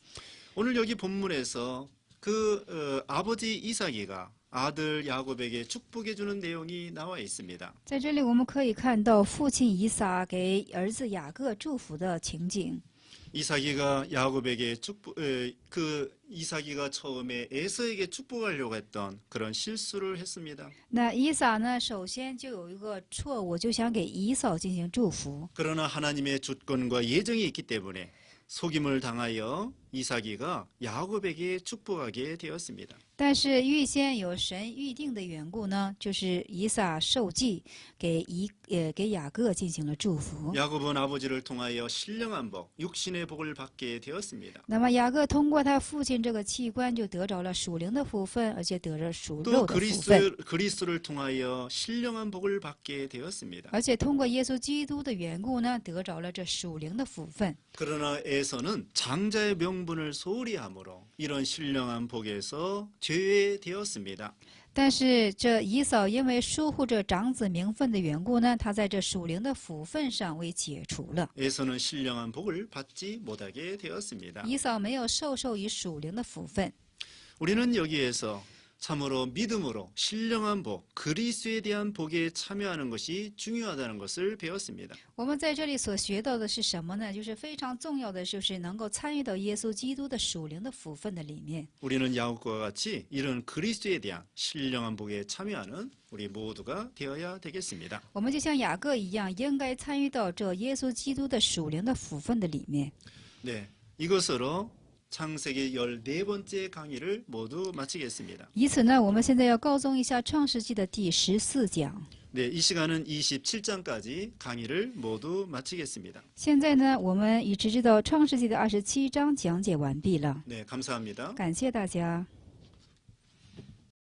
S1: 오늘 여기 본문에서 아버지 이삭이가 아들 야곱에게 축복해 주는 내용이 나와 있습니다.
S2: 在这里我们可以看到父亲以撒给儿子雅各祝福的情景。
S1: 이삭이가 야곱에게 이삭이가 처음에 에서에게 축복하려고 했던 그런 실수를 했습니다.
S2: 那以撒呢，首先就有一个错误，就想给以扫进行祝福。
S1: 그러나 하나님의 주권과 예정이 있기 때문에 속임을 당하여 이삭이가 야곱에게 축복하게 되었습니다.
S2: 但是预先有神预定的缘故呢，就是以撒受祭给雅各进行了祝福。
S1: 야곱은 아버지를 통하여 신령한 복, 육신의 복을 받게 되었습니다.
S2: 那么雅各通过他父亲这个器官，就得着了属灵的福分，而且得着属
S1: 또
S2: 肉的福分，
S1: 그리스도를 통하여 신령한 복을 받게 되었습니다.
S2: 而且通过耶稣基督的缘故呢，得着了这属灵的福分。
S1: 그러나 에서는 장자의 명분을 소홀히 함으로 이런 신령한 복에서 제외되었습니다.
S2: 但是这以扫因为疏忽这长子名分的缘故呢，他在这属灵的福分上为解除了。
S1: 에서는 신령한 복을 받지 못하게 되었습니다.
S2: 以扫没有受于属灵的福分。
S1: 우리는 여기에서 참으로 믿음으로 신령한 복, 그리스도에 대한 복에 참여하는 것이 중요하다는 것을 배웠습니다.
S2: 我们在这里所学到的是什么呢？就是非常重要的，就是能够参与到耶稣基督的属灵的福分的里面。
S1: 우리는 야곱과 같이 이런 그리스도에 대한 신령한 복에 참여하는 우리 모두가 되어야 되겠습니다.
S2: 我们就像雅各一样，应该参与到这耶稣基督的属灵的福分的里面。
S1: 네, 이것으로 창세기 14번째 강의를 모두 마치겠습니다.
S2: 以此呢，我们现在要告终一下创世纪的第14讲。
S1: 네, 이 시간은 27장까지 강의를 모두 마치겠습니다.
S2: 现在呢，我们已直至到创世纪的27章讲解完毕了。
S1: 네, 감사합니다.
S2: 感谢大家。